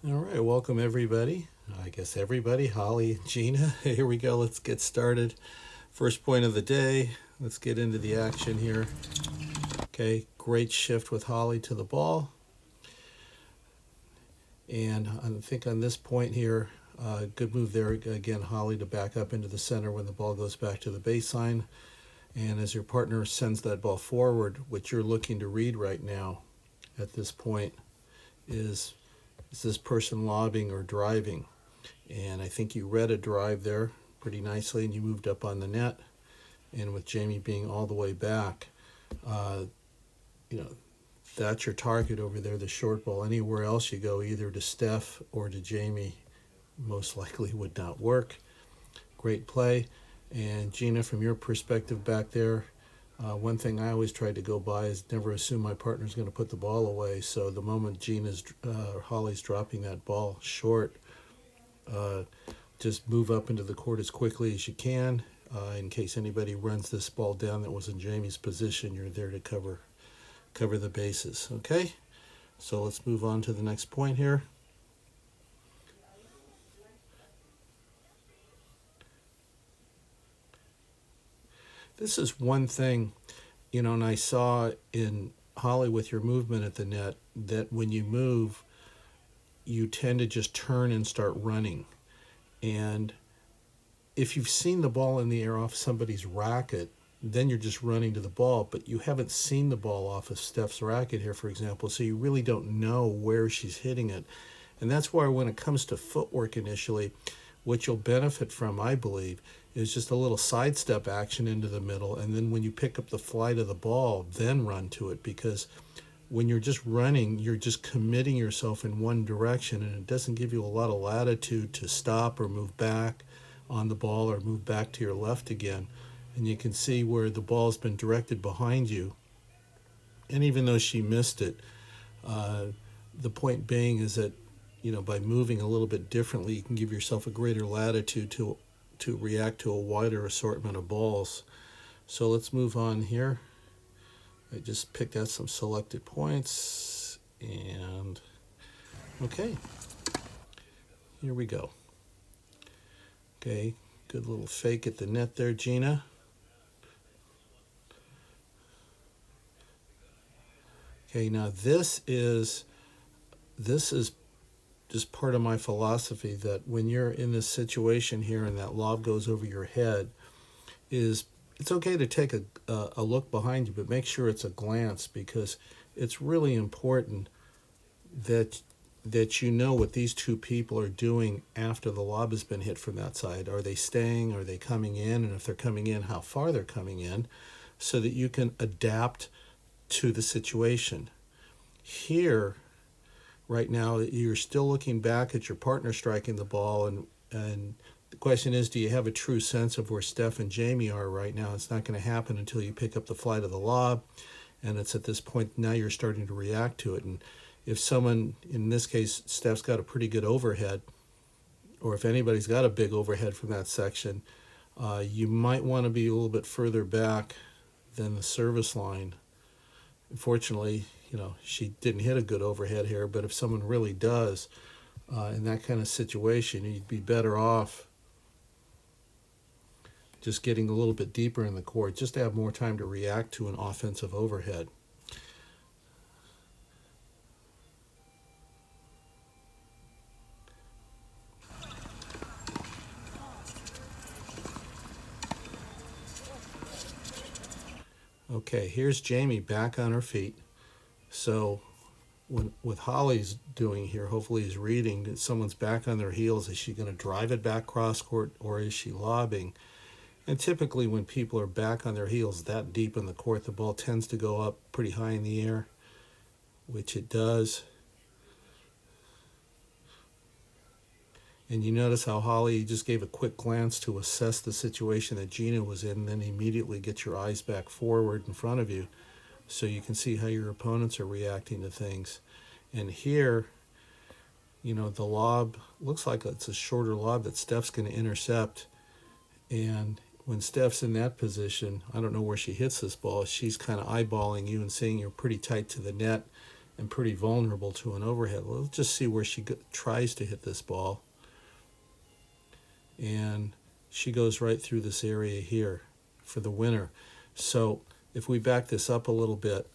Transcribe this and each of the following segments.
All right, welcome everybody. I guess everybody, Holly, Gina. Here we go. Let's get started. First point of the day. Let's get into the action here. Okay, great shift with Holly to the ball. And I think on this point here, good move there. Again, Holly to back up into the center when the ball goes back to the baseline. And as your partner sends that ball forward, what you're looking to read right now at this point is this person lobbing or driving? And I think you read a drive there pretty nicely, and you moved up on the net. And with Jamie being all the way back, uh, you know, that's your target over there, the short ball. Anywhere else you go, either to Steph or to Jamie, most likely would not work. Great play. And Gina, from your perspective back there, one thing I always try to go by is never assume my partner's going to put the ball away. So the moment Holly's dropping that ball short, just move up into the court as quickly as you can. In case anybody runs this ball down that was in Jamie's position, you're there to cover the bases. Okay, so let's move on to the next point here. This is one thing, and I saw in Holly with your movement at the net that when you move, you tend to just turn and start running. And if you've seen the ball in the air off somebody's racket, then you're just running to the ball, but you haven't seen the ball off of Steph's racket here, for example, so you really don't know where she's hitting it. And that's why when it comes to footwork initially, what you'll benefit from, I believe, is just a little sidestep action into the middle, and then when you pick up the flight of the ball, then run to it, because when you're just running, you're just committing yourself in one direction, and it doesn't give you a lot of latitude to stop or move back on the ball or move back to your left again. And you can see where the ball's been directed behind you. And even though she missed it, the point being is that, by moving a little bit differently, you can give yourself a greater latitude to react to a wider assortment of balls. So let's move on here. I just picked out some selected points, and okay, here we go. Okay, good little fake at the net there, Gina. Okay, now this is just part of my philosophy that when you're in this situation here and that lob goes over your head, is it's okay to take a look behind you, but make sure it's a glance, because it's really important that you know what these two people are doing after the lob has been hit from that side. Are they staying? Are they coming in? And if they're coming in, how far they're coming in, so that you can adapt to the situation. Here, right now, you're still looking back at your partner striking the ball, and the question is, do you have a true sense of where Steph and Jamie are right now? It's not going to happen until you pick up the flight of the lob, and it's at this point now you're starting to react to it. And if someone, in this case, Steph's got a pretty good overhead, or if anybody's got a big overhead from that section, you might want to be a little bit further back than the service line. Unfortunately, she didn't hit a good overhead here, but if someone really does, in that kind of situation, you'd be better off just getting a little bit deeper in the court, just to have more time to react to an offensive overhead. Okay, here's Jamie back on her feet. So what Holly's doing here, hopefully, is reading that someone's back on their heels. Is she going to drive it back cross court, or is she lobbing? And typically when people are back on their heels that deep in the court, the ball tends to go up pretty high in the air, which it does. And you notice how Holly just gave a quick glance to assess the situation that Gina was in, and then immediately get your eyes back forward in front of you so you can see how your opponents are reacting to things. And here, the lob looks like it's a shorter lob that Steph's going to intercept. And when Steph's in that position, I don't know where she hits this ball. She's kind of eyeballing you and seeing you're pretty tight to the net, and pretty vulnerable to an overhead. Let's just see where she tries to hit this ball. And she goes right through this area here for the winner. So if we back this up a little bit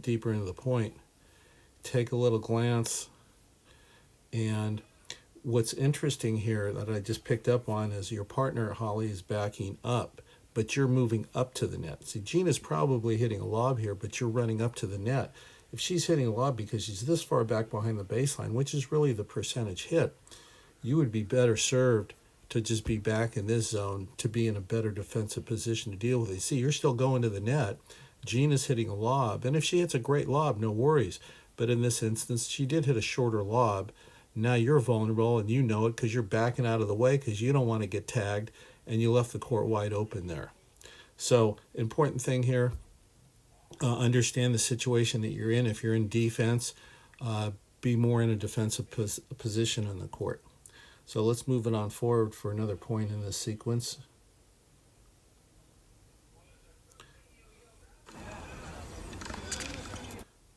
deeper into the point, take a little glance, and what's interesting here that I just picked up on is your partner, Holly, is backing up, but you're moving up to the net. See, Gina's probably hitting a lob here, but you're running up to the net. If she's hitting a lob because she's this far back behind the baseline, which is really the percentage hit, you would be better served to just be back in this zone to be in a better defensive position to deal with it. See, you're still going to the net. Gina's hitting a lob, and if she hits a great lob, no worries. But in this instance, she did hit a shorter lob. Now you're vulnerable, and you know it because you're backing out of the way because you don't want to get tagged, and you left the court wide open there. So, important thing here, understand the situation that you're in. If you're in defense, be more in a defensive position in the court. So let's move it on forward for another point in this sequence.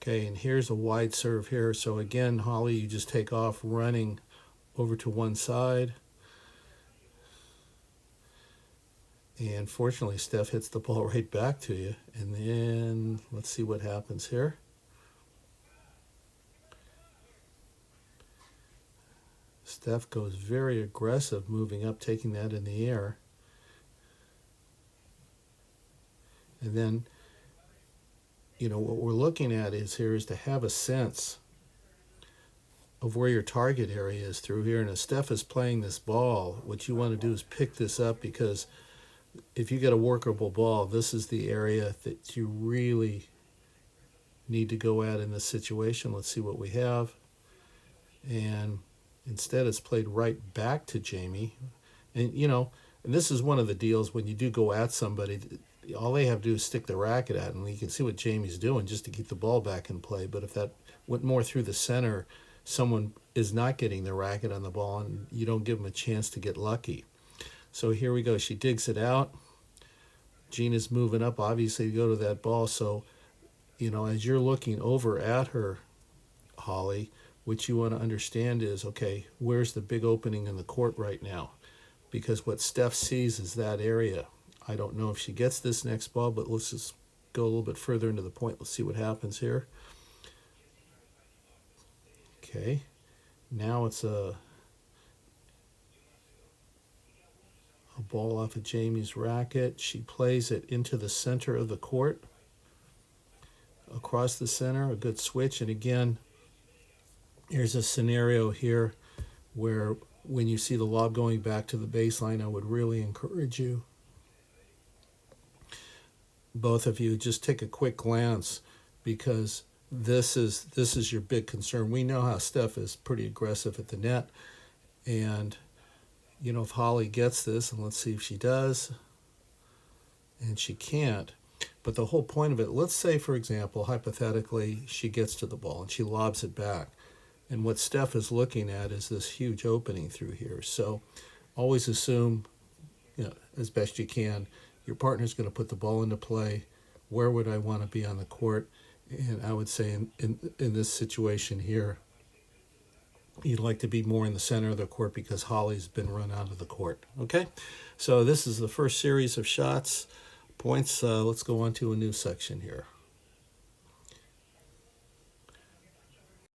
Okay, and here's a wide serve here. So again, Holly, you just take off running over to one side. And fortunately, Steph hits the ball right back to you. And then let's see what happens here. Steph goes very aggressive, moving up, taking that in the air. And then, you know, what we're looking at is to have a sense of where your target area is through here. And as Steph is playing this ball, what you want to do is pick this up, because if you get a workable ball, this is the area that you really need to go at in this situation. Let's see what we have. And instead, it's played right back to Jamie. And, you know, and this is one of the deals when you do go at somebody, all they have to do is stick the racket at, and you can see what Jamie's doing just to keep the ball back in play. But if that went more through the center, someone is not getting the racket on the ball, and you don't give them a chance to get lucky. So here we go. She digs it out. Gina's moving up, obviously, to go to that ball. So, you know, as you're looking over at her, Holly, what you want to understand is, okay, where's the big opening in the court right now? Because what Steph sees is that area. I don't know if she gets this next ball, but let's just go a little bit further into the point. Let's see what happens here. Okay, now it's a ball off of Jamie's racket. She plays it into the center of the court, across the center, a good switch. And again, here's a scenario here where when you see the lob going back to the baseline, I would really encourage you, both of you, just take a quick glance, because this is your big concern. We know how Steph is pretty aggressive at the net, and you know, if Holly gets this, and let's see if she does, and she can't. But the whole point of it, let's say, for example, hypothetically, she gets to the ball and she lobs it back. And what Steph is looking at is this huge opening through here. So always assume, you know, as best you can, your partner's going to put the ball into play. Where would I want to be on the court? And I would say in this situation here, you'd like to be more in the center of the court because Holly's been run out of the court. Okay? So this is the first series of shots, points. Let's go on to a new section here.